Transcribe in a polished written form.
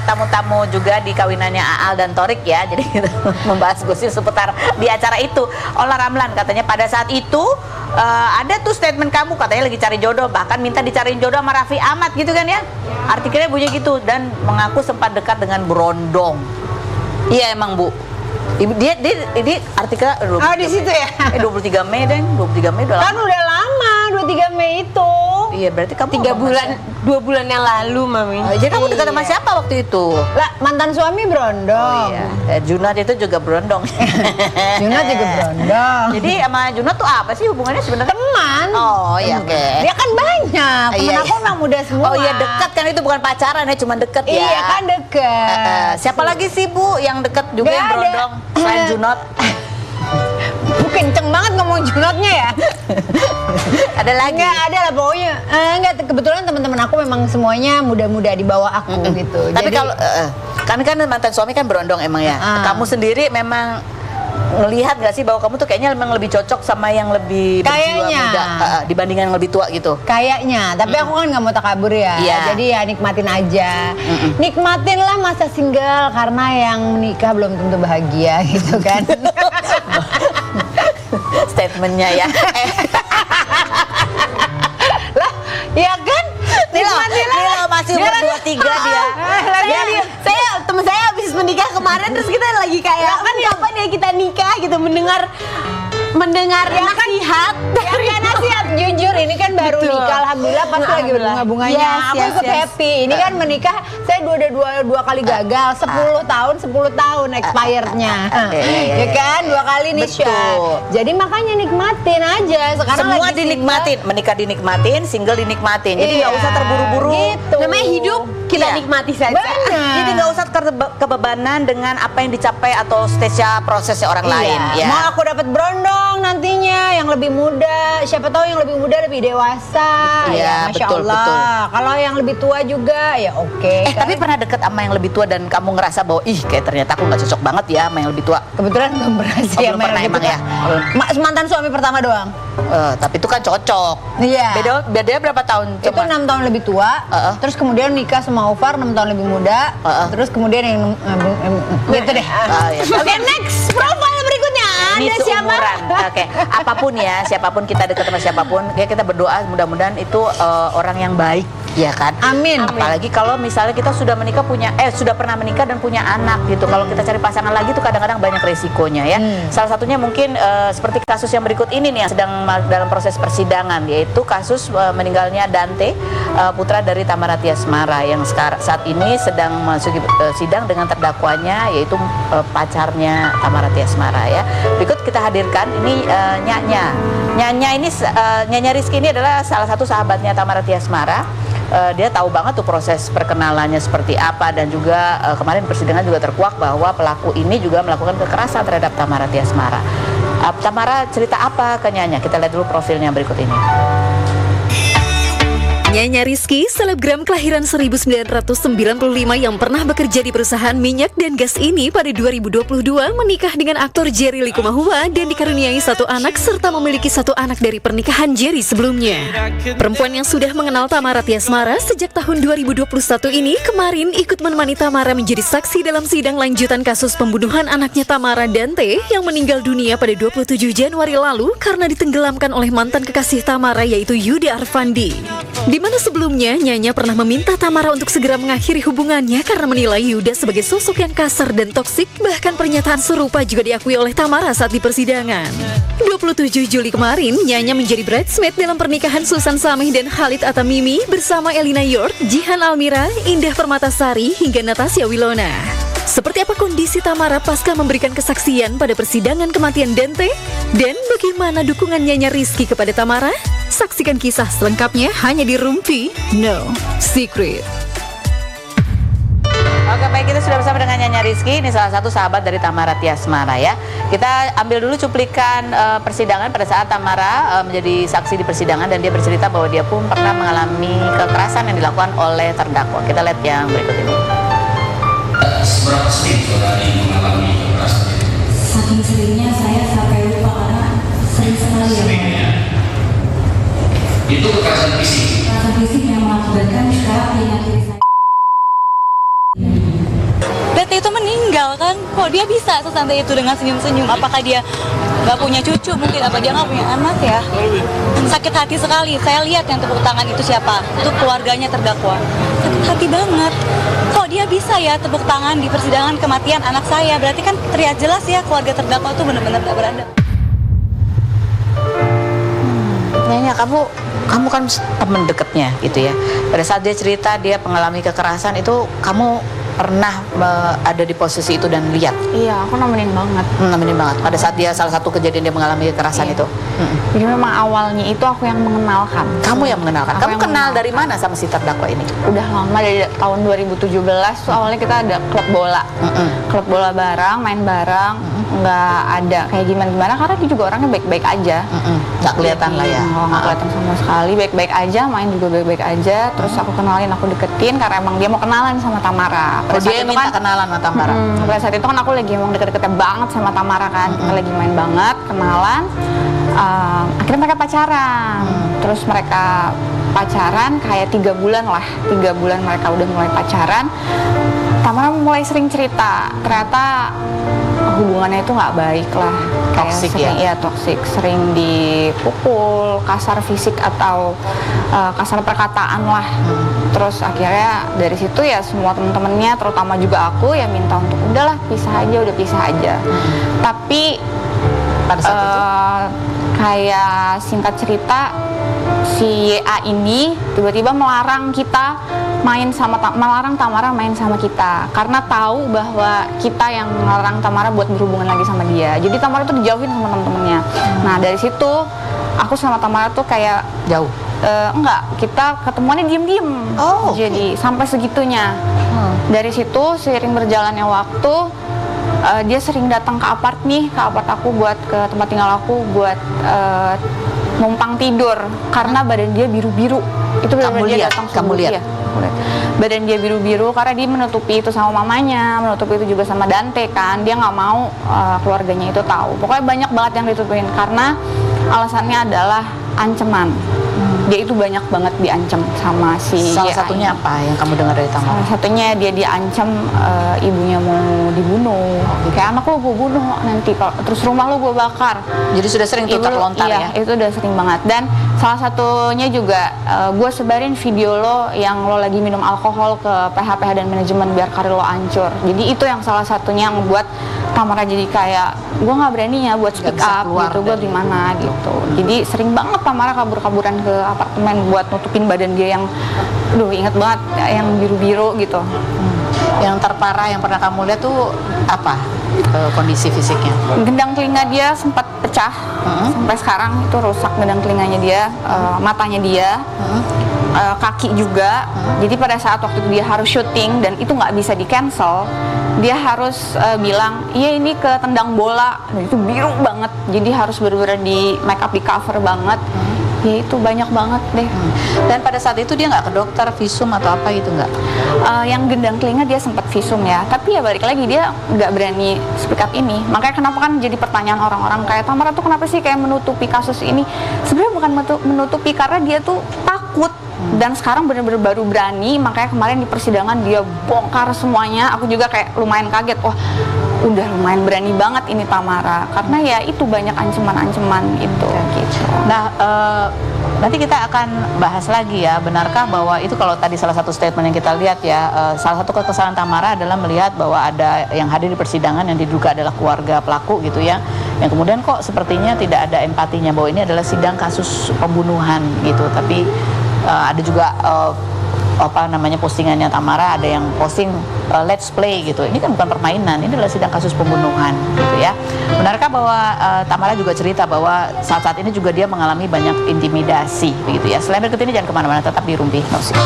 tamu-tamu juga di kawinannya Aal dan Torik ya. Jadi kita membahas gosip seputar di acara itu. Ola Ramlan katanya pada saat itu ada tuh statement kamu katanya lagi cari jodoh, bahkan minta dicariin jodoh sama Raffi Ahmad gitu kan ya. Artikelnya bunyi gitu, dan mengaku sempat dekat dengan Brondong. Iya emang Bu. Dia ini artikel di situ ya. 23 Mei dan 23 Mei udah lama. Kan udah lama 23 Mei itu. Iya, berarti kamu 2 bulan yang lalu, Mami. Jadi kamu dekat sama siapa waktu itu? Lah, mantan suami Brondong. Oh iya. Junot itu juga Brondong. Junot juga Brondong. Jadi sama Junot tuh apa sih hubungannya sebenarnya? Teman. Oh iya, oke. Dia kan banyak. Temen aku memang muda semua. Oh iya, dekat kan, itu bukan pacaran ya, cuma deket ya. Iya kan deket. Siapa lagi sih Bu yang deket juga yang Brondong selain Junot? Kenceng banget ngomong Junotnya ya. Ada lagi? Nggak ada lah pokoknya. Enggak, kebetulan teman-teman aku memang semuanya muda-muda di bawah aku gitu. Tapi jadi, kalau kan mantan suami kan Brondong emang ya. Kamu sendiri memang ngelihat nggak sih bahwa kamu tuh kayaknya memang lebih cocok sama yang lebih berjiwa muda dibandingkan yang lebih tua gitu? Kayaknya, tapi aku kan nggak mau takabur ya. Jadi ya nikmatin aja. Nikmatin lah masa single, karena yang menikah belum tentu bahagia gitu kan. Statementnya ya. Lah, ya kan? Nikmatin lah. Masih umur 23 dia. Temen saya habis menikah kemarin, terus kita lagi kayak kan kapan ya kita nikah gitu, mendengar nasihat. Ya nasihat, jujur ini kan baru nikah, alhamdulillah pasti lagi bunga-bunganya. Aku ikut happy. Ini kan menikah, saya dua kali gagal, 10 tahun expirednya. Ya kan, 2 kali Nisha. Jadi makanya nikmatin aja. Sekarang semua lagi dinikmatin, menikah dinikmatin, single dinikmatin. Jadi nggak usah terburu-buru. Gitu. Namanya hidup, kita nikmati saja. Jadi nggak usah kebebanan dengan apa yang dicapai atau stage prosesnya orang lain. Ya. Mau aku dapat Brondong nantinya yang lebih muda, siapa tahu yang lebih muda lebih dewasa. Iya, Masya betul. Kalau yang lebih tua juga ya oke. Tapi pernah deket sama yang lebih tua dan kamu ngerasa bahwa kayak ternyata aku nggak cocok banget ya sama yang lebih tua? Kebetulan belum berhasil belum pernah emang ya? Mantan suami pertama doang. Tapi itu kan cocok. Iya. Bedanya berapa tahun? Itu 6 tahun lebih tua. Terus kemudian nikah sama Ovar 6 tahun lebih muda. Terus kemudian yang gitu deh. Oke, next profile berikutnya. Ada siapa? Oke, apapun ya, siapapun kita dekat sama siapapun, kayak kita berdoa mudah-mudahan itu orang yang baik, ya kan? Amin. Apalagi kalau misalnya kita sudah sudah pernah menikah dan punya anak gitu. Kalau kita cari pasangan lagi tuh kadang-kadang banyak resikonya ya. Salah satunya mungkin seperti kasus yang berikut ini nih yang sedang dalam proses persidangan, yaitu kasus meninggalnya Dante, putra dari Tamara Tiasmara yang saat ini sedang masuki sidang dengan terdakwanya yaitu pacarnya Tamara Tiasmara ya. Berikut kita hadirkan ini Nyanya Rizky ini adalah salah satu sahabatnya Tamara Tiasmara. Dia tahu banget tuh proses perkenalannya seperti apa, dan juga kemarin persidangan juga terkuak bahwa pelaku ini juga melakukan kekerasan terhadap Tamara Tiasmara. Tamara cerita apa ke Nyanya? Kita lihat dulu profilnya berikut ini. Nyanya Rizky, selebgram kelahiran 1995 yang pernah bekerja di perusahaan minyak dan gas ini pada 2022 menikah dengan aktor Jerry Likumahua dan dikaruniai 1 anak serta memiliki 1 anak dari pernikahan Jerry sebelumnya. Perempuan yang sudah mengenal Tamara Tiasmara sejak tahun 2021 ini kemarin ikut menemani Tamara menjadi saksi dalam sidang lanjutan kasus pembunuhan anaknya Tamara Dante yang meninggal dunia pada 27 Januari lalu karena ditenggelamkan oleh mantan kekasih Tamara yaitu Yuda Arfandi. Di mana sebelumnya Nyanya pernah meminta Tamara untuk segera mengakhiri hubungannya karena menilai Yuda sebagai sosok yang kasar dan toksik. Bahkan pernyataan serupa juga diakui oleh Tamara saat di persidangan. 27 Juli kemarin, Nyanya menjadi bridesmaid dalam pernikahan Susan Samih dan Khalid Atamimi bersama Elina York, Jihan Almira, Indah Permatasari hingga Natasha Wilona. Seperti apa kondisi Tamara pasca memberikan kesaksian pada persidangan kematian Dante? Dan bagaimana dukungan Nyanya Rizky kepada Tamara? Saksikan kisah selengkapnya hanya di Rumpi No Secret. Oke, baik, kita sudah bersama dengan Nyanya Rizky. Ini salah satu sahabat dari Tamara Tiasmara ya. Kita ambil dulu cuplikan persidangan pada saat Tamara menjadi saksi di persidangan, dan dia bercerita bahwa dia pun pernah mengalami kekerasan yang dilakukan oleh terdakwa. Kita lihat yang berikut ini. Seberapa sering saudari mengalami kekerasan itu? Saking seringnya saya sampai lupa karena sering sekali ya. Itu kekerasan fisik. Kekerasan fisik yang mengakibatkan sekarang telinga kiri saya. PT itu meninggal kan, kok dia bisa sesantai itu dengan senyum-senyum? Apakah dia nggak punya cucu mungkin, apa dia nggak punya anak ya? Sakit hati sekali, saya lihat yang tepuk tangan itu siapa? Itu keluarganya terdakwa. Sakit hati banget, kok dia bisa ya tepuk tangan di persidangan kematian anak saya? Berarti kan terlihat jelas ya keluarga terdakwa itu benar-benar nggak beradab. Nanya, kamu kan temen deketnya gitu ya. Pada saat dia cerita dia mengalami kekerasan itu, kamu pernah ada di posisi itu dan lihat? Iya, aku nemenin banget. Nemenin banget. Pada saat dia salah satu kejadian dia mengalami kekerasan itu. Jadi memang awalnya itu aku yang mengenalkan. Kamu yang mengenalkan. Aku Kamu yang kenal mengenalkan. dari mana sama si terdakwa ini? Udah lama, dari tahun 2017 tuh awalnya kita ada klub bola. Klub bola bareng, main bareng. Nggak ada kayak gimana-gimana karena dia juga orangnya baik-baik aja. Nggak kelihatan lah ya. Nggak kelihatan sama sekali, baik-baik aja, main juga baik-baik aja. Terus aku kenalin, aku deketin karena emang dia mau kenalan sama Tamara. Oh, dia minta kenalan sama Tamara. Pada saat itu kan aku lagi emang deket-deketnya banget sama Tamara kan. Kita lagi main banget, kenalan. Akhirnya mereka pacaran. Terus mereka pacaran kayak 3 bulan lah. 3 bulan mereka udah mulai pacaran. Tamara mulai sering cerita, ternyata hubungannya itu nggak baik lah, kayak Toxic sering, ya? toksik, sering dipukul, kasar fisik atau kasar perkataan lah. Terus akhirnya dari situ ya semua temen-temennya, terutama juga aku ya minta untuk udahlah pisah aja, udah pisah aja. Tapi Pada saat itu kayak singkat cerita, si YA ini tiba-tiba melarang kita melarang Tamara main sama kita karena tahu bahwa kita yang melarang Tamara buat berhubungan lagi sama dia. Jadi Tamara tuh dijauhin sama temen-temennya. Nah dari situ aku sama Tamara tuh kayak jauh. Enggak, kita ketemuannya diem-diem. Oh, jadi sampai segitunya. Dari situ seiring berjalannya waktu, dia sering datang ke apart aku buat ke tempat tinggal aku buat numpang tidur karena badan dia biru-biru. Itu benar-benar dia datang kamu lihat. Ya, badan dia biru-biru karena dia menutupi itu sama mamanya, menutupi itu juga sama Dante kan. Dia nggak mau keluarganya itu tahu. Pokoknya banyak banget yang ditutupin karena alasannya adalah ancaman. Dia itu banyak banget diancam sama si Salah YA satunya ini. apa yang kamu dengar dari Tamara? Salah satunya dia diancam ibunya mau dibunuh. Kayak anak lo gue bunuh nanti, terus rumah lo gue bakar. Jadi sudah sering tuh terlontar iya, ya? itu udah sering banget. Dan salah satunya juga gue sebarin video lo yang lo lagi minum alkohol ke PH dan manajemen biar karir lo hancur. Jadi itu yang salah satunya yang membuat Tamara jadi kayak gue nggak berani ya buat speak up gitu, gue gimana gitu. Jadi sering banget Tamara kabur-kaburan ke apartemen buat nutupin badan dia yang, aduh inget banget yang biru-biru gitu. Yang terparah yang pernah kamu lihat tuh apa kondisi fisiknya? Gendang telinga dia sempat pecah, sampai sekarang itu rusak gendang telinganya dia, matanya dia, kaki juga. Jadi pada saat waktu itu dia harus syuting dan itu nggak bisa di cancel, dia harus bilang iya ini ketendang bola, dan itu biru banget. Jadi harus benar-benar di make up, di cover banget. Ya itu banyak banget deh. Dan pada saat itu dia nggak ke dokter, visum atau apa gitu nggak? Yang gendang telinga dia sempat visum ya, tapi ya balik lagi dia nggak berani speak up ini. Makanya kenapa kan jadi pertanyaan orang-orang kayak Tamara tuh kenapa sih kayak menutupi kasus ini? Sebenarnya bukan menutupi karena dia tuh takut. Dan sekarang bener-bener baru berani, makanya kemarin di persidangan dia bongkar semuanya. Aku juga kayak lumayan kaget, wah udah lumayan berani banget ini Tamara. Karena ya itu banyak ancaman-ancaman itu gitu. Nah, nanti kita akan bahas lagi ya, benarkah bahwa itu kalau tadi salah satu statement yang kita lihat ya, salah satu kekesalan Tamara adalah melihat bahwa ada yang hadir di persidangan yang diduga adalah keluarga pelaku gitu ya, yang kemudian kok sepertinya tidak ada empatinya bahwa ini adalah sidang kasus pembunuhan gitu, tapi ada juga postingannya Tamara, ada yang posting let's play gitu. Ini kan bukan permainan, ini adalah sidang kasus pembunuhan gitu ya. Benarkah bahwa Tamara juga cerita bahwa saat-saat ini juga dia mengalami banyak intimidasi begitu ya. Selain berikut ini jangan kemana-mana, tetap di Rumpi Musik.